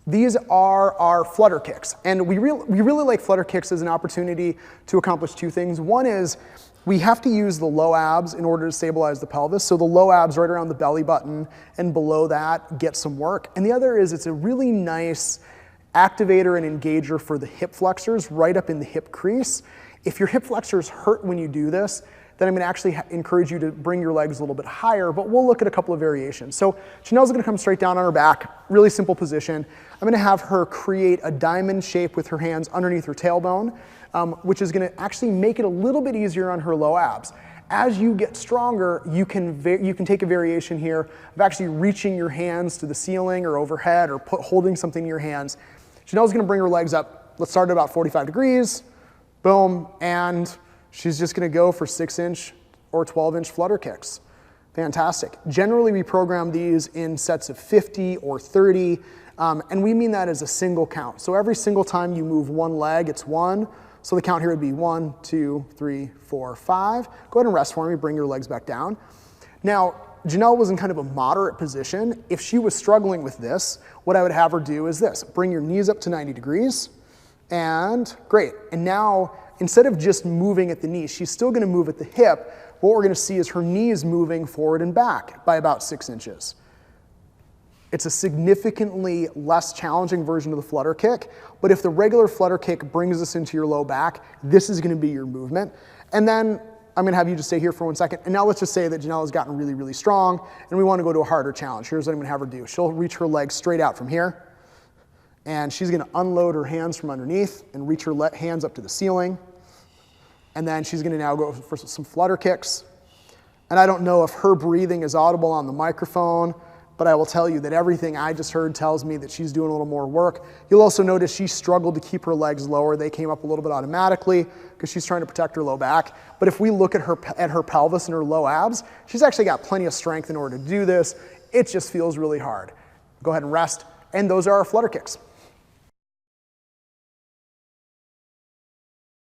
These are our Flutter Kicks. And we really like Flutter Kicks as an opportunity to accomplish two things. One is we have to use the low abs in order to stabilize the pelvis. So the low abs right around the belly button and below that get some work. And the other is it's a really nice activator and engager for the hip flexors right up in the hip crease. If your hip flexors hurt when you do this, then I'm going to actually encourage you to bring your legs a little bit higher, but we'll look at a couple of variations. So Janelle's going to come straight down on her back, really simple position. I'm going to have her create a diamond shape with her hands underneath her tailbone, which is going to actually make it a little bit easier on her low abs. As you get stronger, you can take a variation here of actually reaching your hands to the ceiling or overhead or holding something in your hands. Janelle's going to bring her legs up. Let's start at about 45 degrees. Boom, and she's just going to go for 6-inch or 12-inch Flutter Kicks. Fantastic. Generally, we program these in sets of 50 or 30, and we mean that as a single count. So every single time you move one leg, it's 1. So the count here would be 1, 2, 3, 4, 5. Go ahead and rest for me. Bring your legs back down. Now, Janelle was in kind of a moderate position. If she was struggling with this, what I would have her do is this. Bring your knees up to 90 degrees, and great. And now, instead of just moving at the knee, she's still going to move at the hip. What we're going to see is her knees moving forward and back by about 6 inches. It's a significantly less challenging version of the Flutter Kick, but if the regular Flutter Kick brings us into your low back, this is going to be your movement. And then I'm going to have you just stay here for 1 second. And now let's just say that Janelle has gotten really, really strong, and we want to go to a harder challenge. Here's what I'm going to have her do. She'll reach her legs straight out from here, and she's going to unload her hands from underneath and reach her hands up to the ceiling. And then she's going to now go for some Flutter Kicks. And I don't know if her breathing is audible on the microphone, but I will tell you that everything I just heard tells me that she's doing a little more work. You'll also notice she struggled to keep her legs lower. They came up a little bit automatically because she's trying to protect her low back. But if we look at her pelvis and her low abs, she's actually got plenty of strength in order to do this. It just feels really hard. Go ahead and rest. And those are our Flutter Kicks.